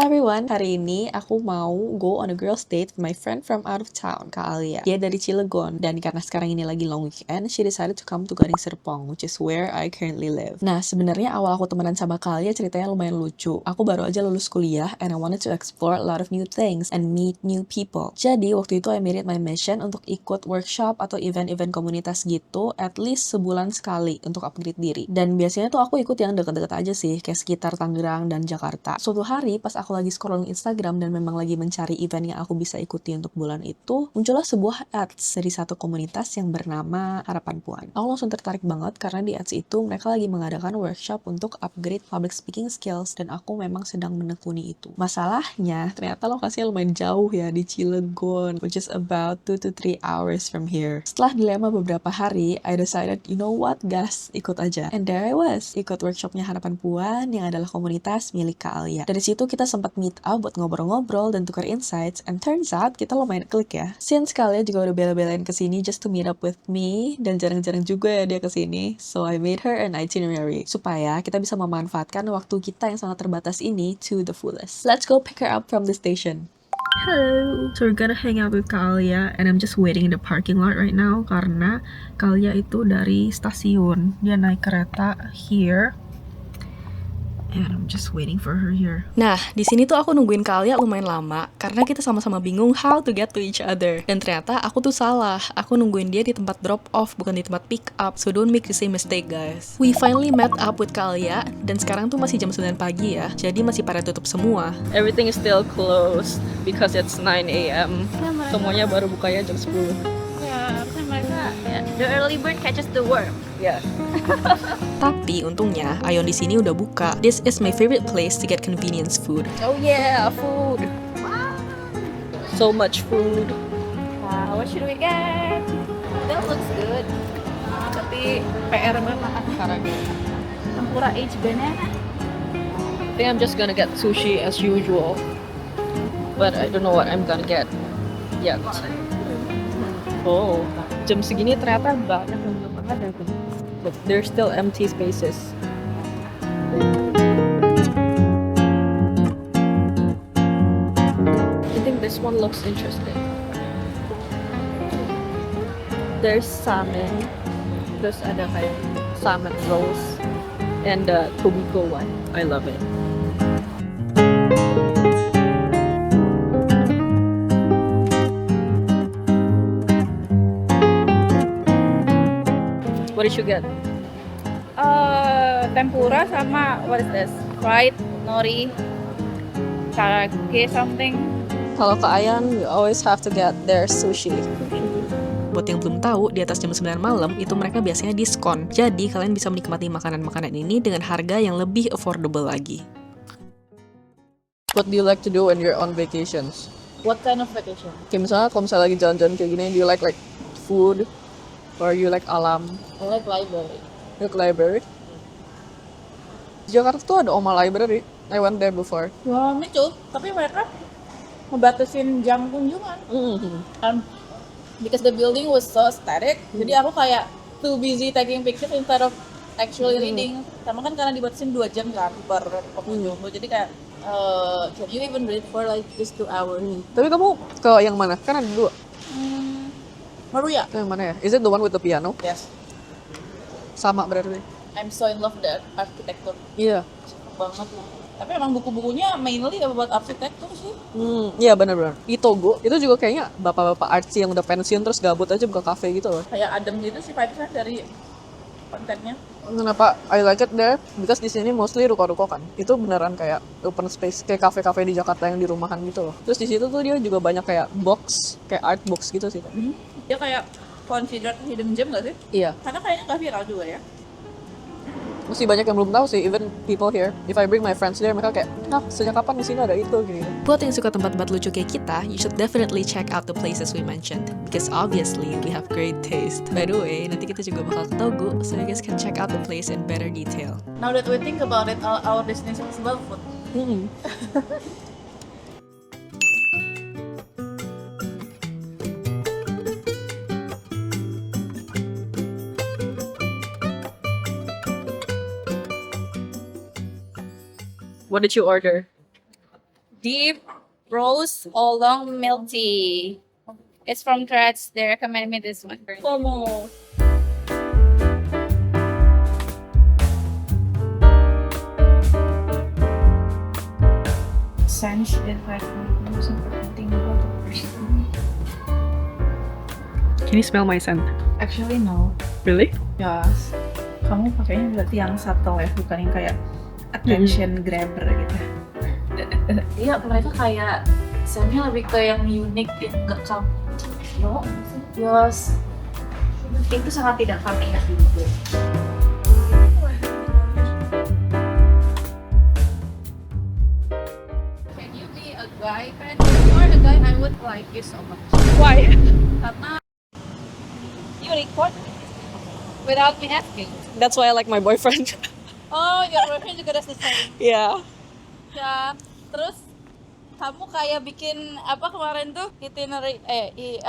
Hi everyone, hari ini aku mau go on a girls date with my friend from out of town, Kak Alia. Dia dari Cilegon, dan karena sekarang ini lagi long weekend, she decided to come to Gading Serpong, which is where I currently live. Nah, sebenarnya awal aku temenan sama Kak Alia ceritanya lumayan lucu. Aku baru aja lulus kuliah, and I wanted to explore a lot of new things and meet new people. Jadi, waktu itu I made it my mission untuk ikut workshop atau event-event komunitas gitu, at least sebulan sekali untuk upgrade diri. Dan biasanya tuh aku ikut yang deket-deket aja sih, kayak sekitar Tangerang dan Jakarta. Suatu hari, pas aku lagi scrolling Instagram dan memang lagi mencari event yang aku bisa ikuti untuk bulan itu, muncullah sebuah ads dari satu komunitas yang bernama Harapan Puan. Aku langsung tertarik banget karena di ads itu mereka lagi mengadakan workshop untuk upgrade public speaking skills dan aku memang sedang menekuni itu. Masalahnya, ternyata lokasinya lumayan jauh ya di Cilegon, which is about 2 to 3 hours from here. Setelah dilema beberapa hari, I decided, you know what, gas, ikut aja. And there I was, ikut workshopnya Harapan Puan yang adalah komunitas milik Kak Alia. Dari situ kita sempat meet up buat ngobrol-ngobrol dan tukar insights, and turns out kita lumayan klik ya. Since Kak Alia juga udah bela-belain kesini just to meet up with me, dan jarang-jarang juga ya dia kesini, so I made her an itinerary, supaya kita bisa memanfaatkan waktu kita yang sangat terbatas ini to the fullest. Let's go pick her up from the station. Hello. So we're gonna hang out with Kalia and I'm just waiting in the parking lot right now karena Kalia itu dari stasiun. Dia naik kereta here. And I'm just waiting for her here. Nah, di sini tuh aku nungguin Kalia lumayan lama karena kita sama-sama bingung how to get to each other. Dan ternyata aku tuh salah. Aku nungguin dia di tempat drop off bukan di tempat pick up. So don't make the same mistake, guys. We finally met up with Kalia dan sekarang tuh masih jam 9 pagi ya. Jadi masih pada tutup semua. Everything is still closed because it's 9 a.m. Semuanya baru bukanya jam 10. Ya, harusnya mereka the early bird catches the worm. Ya. Tapi untungnya Aeon di sini udah buka. This is my favorite place to get convenience food. Oh yeah, food. Wow. So much food. What should we get? That looks good. Tapi PR banget sekarang. Tempura age banana. I think I'm just gonna get sushi as usual. But I don't know what I'm gonna get yet. Oh, jam segini ternyata banyak yang belum ada tuh. But there's still empty spaces. I think this one looks interesting. There's salmon. Terus ada kayak salmon rolls. And the Tobiko one. I love it. What did you get? Tempura sama what is this? Fried nori, karage something. Kalau ke Ayan, we always have to get their sushi. Buat yang belum tahu, di atas jam 9 malam itu mereka biasanya diskon. Jadi kalian bisa menikmati makanan-makanan ini dengan harga yang lebih affordable lagi. What do you like to do when you're on vacations? What kind of vacation? Kayak misalnya kalau misalnya lagi jalan-jalan kayak gini, do you like food? Or you like alam? I like library. You like library? Di Jakarta tuh ada Oma Library. I went there before. Wah, itu. Tapi mereka ngebatasin jam kunjungan. Because the building was so static, jadi aku kayak too busy taking pictures instead of actually reading. Sama kan karena dibatasin 2 jam kan per pengunjung. Jadi kayak can you even read for like just 2 hours? Tapi kamu ke yang mana? Kan ada 2. Maruya. Yang mana ya? Is it the one with the piano? Yes. Sama berarti. I'm so in love with the architecture. Iya. Cakep banget lah. Tapi emang buku-bukunya mainly buat arsitektur sih. Iya benar-benar. Itogo itu juga kayaknya bapak-bapak artsy yang udah pensiun terus gabut aja buka cafe gitu loh. Kayak adem gitu sih vibes-nya dari kontennya. Kenapa I like it there? Because di sini mostly ruko-ruko kan. Itu beneran kayak open space, kayak kafe-kafe di Jakarta yang di rumahan gitu loh. Terus di situ tuh dia juga banyak kayak box, kayak art box gitu sih. Dia kayak considered hidden gem gak sih? Iya. Karena kayaknya gak viral juga ya. Masih banyak yang belum tahu sih, even people here. If I bring my friends there, mereka kayak, nah sejak kapan di sini ada itu gini. Buat yang suka tempat-tempat lucu kayak kita, you should definitely check out the places we mentioned, because obviously we have great taste. By the way, nanti kita juga bakal ke Togo, so you guys can check out the place in better detail. Now that we think about it, our destination is love food. What did you order? deep roast oolong milk tea. It's from Kratz. They recommended me this one. FOMO. Sense that I'm something about the person. Can you smell my scent? Actually no. Really? Yes. Kamu pakainya berarti yang subtle ya, bukan yang kayak attention grabber gitu. Iya, mereka kayak scentnya lebih ke yang unik, yang nggak kamu. No, yes. Itu sangat tidak kami ya. Can you be a guy friend? If you are a guy, I would like you so much. Why? Karena you record without me asking. That's why I like my boyfriend. Oh, your boyfriend juga does the same. Yeah. Ya, terus kamu kayak bikin apa kemarin tuh itinerary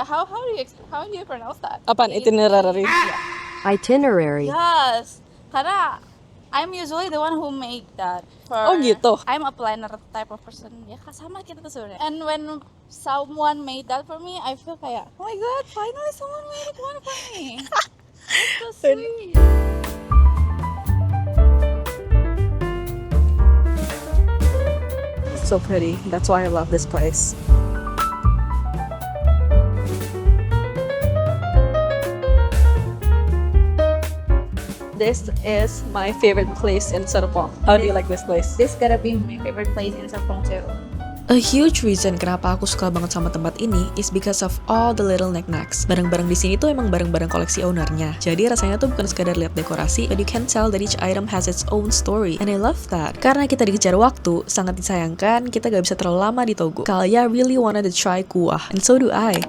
how do you pronounce that? Apaan itinerary? Itinerary. Yes, karena I'm usually the one who make that. Oh, gitu. I'm a planner type of person. Ya sama kita tuh sebenarnya. And when someone made that for me, I feel kayak oh my god, finally someone made one for me. That's so sweet. So pretty. That's why I love this place. This is my favorite place in Serpong. How do you like this place? This gotta be my favorite place in Serpong too. A huge reason kenapa aku suka banget sama tempat ini is because of all the little knickknacks. Barang-barang di sini tuh emang barang-barang koleksi ownernya. Jadi rasanya tuh bukan sekadar lihat dekorasi, but you can tell that each item has its own story. And I love that. Karena kita dikejar waktu, sangat disayangkan kita gak bisa terlalu lama di Togo. Kalia really wanted to try kuah, and so do I.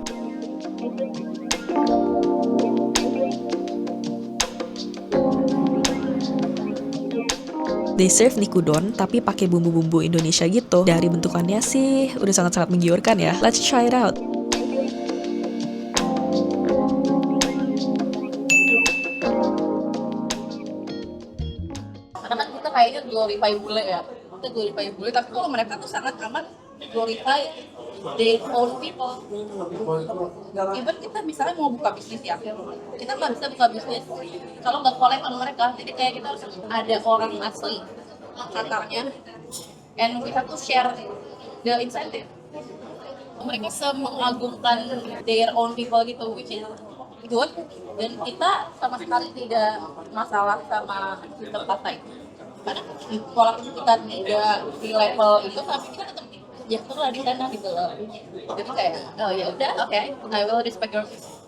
They serve nikudon tapi pakai bumbu-bumbu Indonesia gitu. Dari bentukannya sih udah sangat-sangat menggiurkan ya. Let's try it out. Karena kan kita kayaknya glorify bule ya. Kita glorify bule, tapi kalau mereka tuh sangat amat glorify their own people. Even kita misalnya mau buka bisnis ya, kita nggak bisa buka bisnis kalau nggak collab sama mereka. Jadi kayak kita harus ada orang asli latarnya, and we have to share the incentive. Mereka semengagumkan their own people gitu, which is good. Dan kita sama sekali tidak masalah sama sistem partai. Karena walaupun kita tidak di level itu, tapi kita tetap sejahtera di sana gitu loh. Jadi kayak, oh ya udah, oke, I will respect your.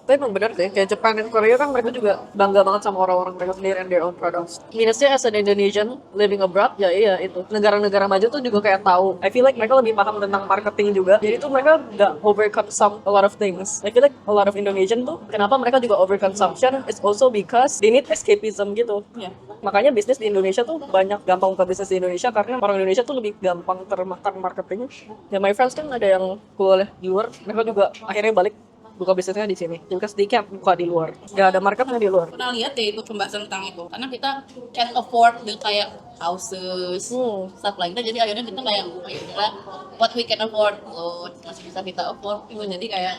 Tapi emang bener deh, kayak Jepang dan Korea kan mereka juga bangga banget sama orang-orang mereka sendiri and their own products. Minusnya as an Indonesian living abroad, ya iya itu. Negara-negara maju tuh juga kayak tahu. I feel like mereka lebih paham tentang marketing juga. Jadi tuh mereka nggak overconsume a lot of things. I feel like a lot of Indonesian tuh, kenapa mereka juga overconsumption? It's also because they need escapism gitu. Ya. Makanya bisnis di Indonesia tuh banyak gampang buka bisnis di Indonesia karena orang Indonesia tuh lebih gampang termakan marketing. Ya my friends kan ada yang kuliah di luar, mereka juga akhirnya balik buka bisnisnya di sini. Because they can't buka di luar. Gak ada marketnya di luar. Pernah lihat deh itu pembahasan tentang itu, karena kita can afford the kayak houses, stuff like that. Jadi akhirnya kita kayak, oh ya udahlah, what we can afford, oh masih bisa kita afford. Itu jadi kayak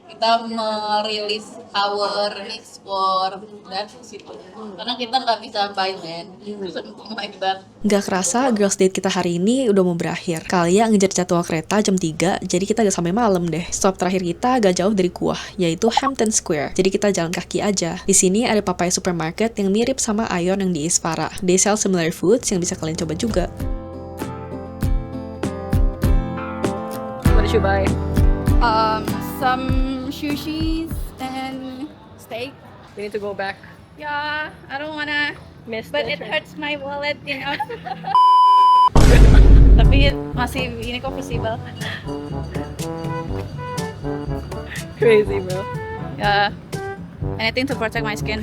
kita merilis our ekspor dan situ, karena kita nggak bisa buy land, something like that. Gak kerasa girls date kita hari ini udah mau berakhir. Kalia ngejar jadwal kereta jam 3, jadi kita gak sampai malam deh. Stop terakhir kita agak jauh dari kuah, yaitu Hampton Square. Jadi kita jalan kaki aja. Di sini ada Papaya Supermarket yang mirip sama Aeon yang di Isfara. They sell similar foods yang bisa kalian coba juga. What did you buy? Some sushis and steak. We need to go back. Yeah, I don't wanna Miss but it hurts my wallet, you know. Tapi masih ini kok visible. Crazy bro. Yeah, anything to protect my skin.